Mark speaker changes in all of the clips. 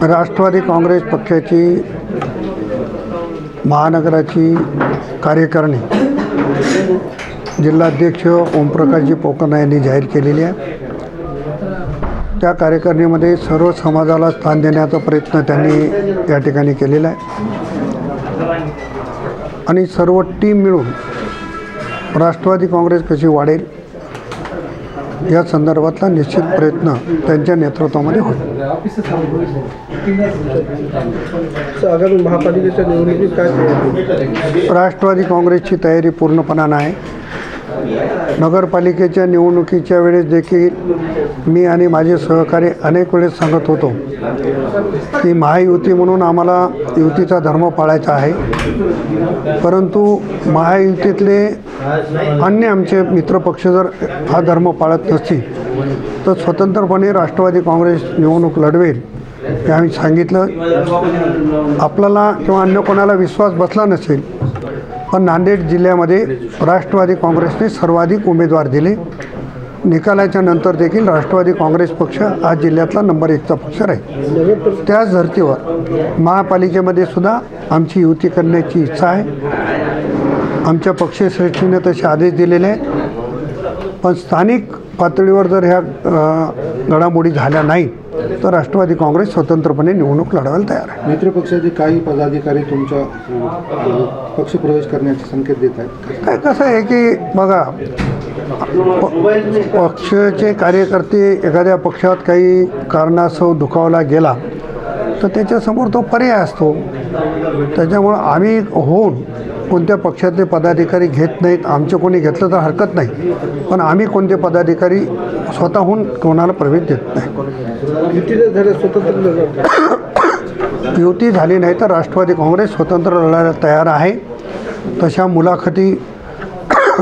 Speaker 1: राष्ट्रवादी काँग्रेस पक्षाची महानगराची कार्यकारिणी जिल्हाध्यक्ष ओमप्रकाशजी पोकर्णा यांनी जाहीर केलेली आहे. त्या कार्यकारिणीमध्ये सर्व समाजाला स्थान देण्याचा प्रयत्न त्यांनी या ठिकाणी केलेला आहे आणि सर्व टीम मिळून राष्ट्रवादी काँग्रेस कशी वाढेल या संदर्भातला निश्चित प्रयत्न त्यांच्या नेतृत्वामध्ये होईल.
Speaker 2: आगामी महापालिकेच्या निवडणुकीत काय
Speaker 1: राष्ट्रवादी काँग्रेसची तयारी पूर्णपणानं आहे. नगरपालिकेच्या निवडणुकीच्या वेळेस देखील मी आणि माझे सहकारी अनेक वेळेस सांगत होतो की महायुती म्हणून आम्हाला युतीचा धर्म पाळायचा आहे, परंतु महायुतीतले अन्य आमचे मित्रपक्ष जर हा धर्म पाळत नसतील तर स्वतंत्रपणे राष्ट्रवादी काँग्रेस निवडणूक लढवेल हे आम्ही सांगितलं. आपल्याला किंवा अन्य कोणाला विश्वास बसला नसेल, पण नांदेड जिल्ह्यामध्ये राष्ट्रवादी काँग्रेसने सर्वाधिक उमेदवार दिले. निकालाच्या नंतर देखील राष्ट्रवादी काँग्रेस पक्ष हा जिल्ह्यातला नंबर 1चा पक्ष राहील. त्याच धर्तीवर महापालिकेमध्ये सुद्धा आमची युती करण्याची इच्छा आहे. आमच्या पक्षश्रेष्ठीने तसे आदेश दिलेले आहेत, पण स्थानिक पातळीवर जर ह्या घडामोडी झाल्या नाही तर राष्ट्रवादी काँग्रेस स्वतंत्रपणे निवडणूक लढवायला तयार आहे.
Speaker 2: मित्रपक्षाचे काही पदाधिकारी तुमच्या पक्षप्रवेश करण्याचे संकेत देत आहेत.
Speaker 1: काय कसं आहे की बघा, पक्षाचे कार्यकर्ते एखाद्या पक्षात काही कारणास्तव दुखावला गेला तर त्याच्यासमोर तो पर्याय असतो. त्याच्यामुळं आम्ही होऊन कोणत्या पक्षातले पदाधिकारी घेत नाहीत. आमचे कोणी घेतलं तर हरकत नाही, पण आम्ही कोणते पदाधिकारी स्वतःहून कोणाला प्रवेश देत नाही. युती झाली नाही तर राष्ट्रवादी काँग्रेस स्वतंत्र लढायला तयार आहे. तशा मुलाखती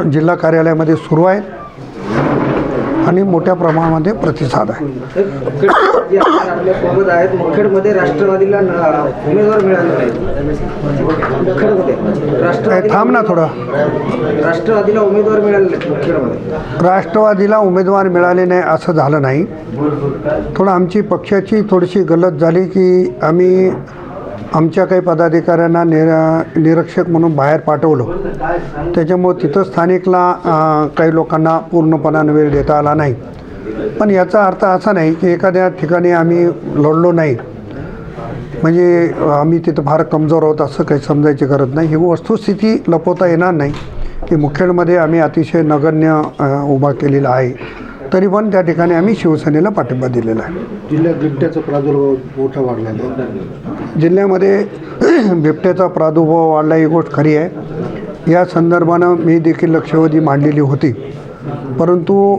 Speaker 1: जिल्हा कार्यालयामध्ये सुरू आहेत आणि मोठ्या प्रमाणामध्ये प्रतिसाद आहे.
Speaker 3: मुखेडमध्ये राष्ट्रवादीला उमेदवार मिळाले नाही.
Speaker 1: थांब ना थोडं.
Speaker 3: राष्ट्रवादीला उमेदवार मिळाले नाही. मुखेडमध्ये
Speaker 1: राष्ट्रवादीला उमेदवार मिळाले नाही असं झालं नाही. थोडं आमची पक्षाची थोडीशी गलत झाली की आम्ही आमच्या काही पदाधिकाऱ्यांना निरीक्षक म्हणून बाहेर पाठवलं. त्याच्यामुळं तिथं स्थानिकला काही लोकांना पूर्णपणानं वेळ देता आला नाही. पण याचा अर्थ असा नाही की एखाद्या ठिकाणी आम्ही लढलो नाही म्हणजे आम्ही तिथं फार कमजोर आहोत असं काही समजायची गरज नाही. ही वस्तुस्थिती लपवता येणार नाही की मुखेडमध्ये आम्ही अतिशय नगण्य उभा केलेला आहे, तरी पण त्या ठिकाणी आम्ही शिवसेनेला पाठिंबा दिलेला आहे.
Speaker 2: जिल्ह्यात बिबट्याचा प्रादुर्भाव मोठा वाढलेला आहे.
Speaker 1: जिल्ह्यामध्ये बिबट्याचा प्रादुर्भाव वाढला ही गोष्ट खरी आहे. या संदर्भानं मी देखील लक्षवेधी मांडलेली होती, परंतु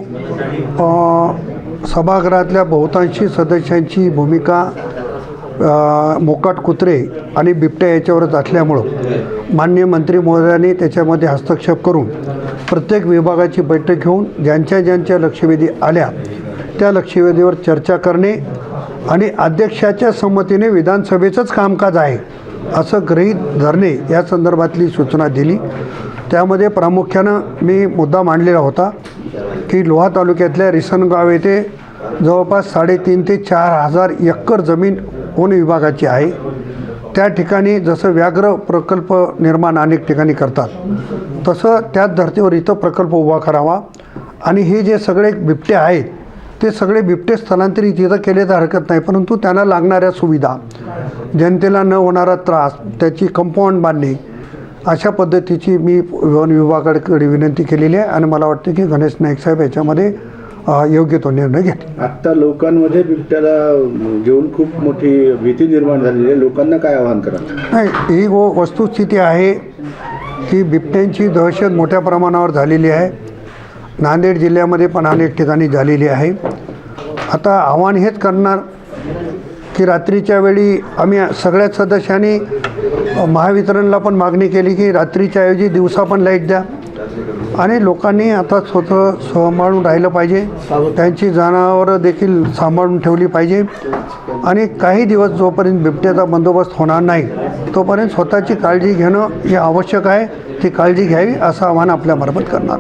Speaker 1: सभागृहातल्या बहुतांशी सदस्यांची भूमिका मोकाट कुत्रे आणि बिबट्या याच्यावरच असल्यामुळं माननीय मंत्री महोदयांनी त्याच्यामध्ये हस्तक्षेप करून प्रत्येक विभागाची बैठक घेऊन ज्यांच्या लक्षवेधी आल्या त्या लक्षवेधीवर चर्चा करणे आणि अध्यक्षाच्या संमतीने विधानसभेचंच कामकाज आहे असं गृहीत धरणे या संदर्भातली सूचना दिली. त्यामध्ये प्रामुख्यानं मी मुद्दा मांडलेला होता की लोहा तालुक्यातल्या रिसनगाव येथे जवळपास 3,500 ते 4,000 एकर जमीन वन विभागाची आहे. त्या ठिकाणी जसं व्याघ्र प्रकल्प निर्माण अनेक ठिकाणी करतात तसं त्याच धर्तीवर इथं प्रकल्प उभा करावा आणि हे जे सगळे बिबटे आहेत ते सगळे बिबटे स्थलांतरित तिथं केले तर हरकत नाही, परंतु त्यांना लागणाऱ्या सुविधा, जनतेला न होणारा त्रास, त्याची कंपाऊंड बांधणे अशा पद्धतीची मी वन विभागाकडे विनंती केलेली आहे आणि मला वाटतं की गणेश नाईक साहेब याच्यामध्ये योग्य तो निर्णय घेतला.
Speaker 2: आत्ता लोकांमध्ये बिबट्याला घेऊन खूप मोठी भीती निर्माण झालेली आहे. लोकांना काय आवाहन करा?
Speaker 1: नाही, ही वस्तुस्थिती आहे की बिबट्यांची दहशत मोठ्या प्रमाणावर झालेली आहे. नांदेड जिल्ह्यामध्ये पण अनेक ठिकाणी झालेली आहे. आता आव्हान हेच करणार की रात्रीच्या वेळी आम्ही सगळ्याच सदस्यांनी महावितरणला पण मागणी केली की रात्रीच्या ऐवजी दिवसा पण लाईट द्या आणि लोकांनी आता स्वतः सांभाळून राहिलं पाहिजे. त्यांची जनावरं देखील सांभाळून ठेवली पाहिजे आणि काही दिवस जोपर्यंत बिबट्याचा बंदोबस्त होणार नाही तोपर्यंत स्वतःची काळजी घेणं हे आवश्यक आहे. ती काळजी घ्यावी असं आव्हान आपल्यामार्फत करणार.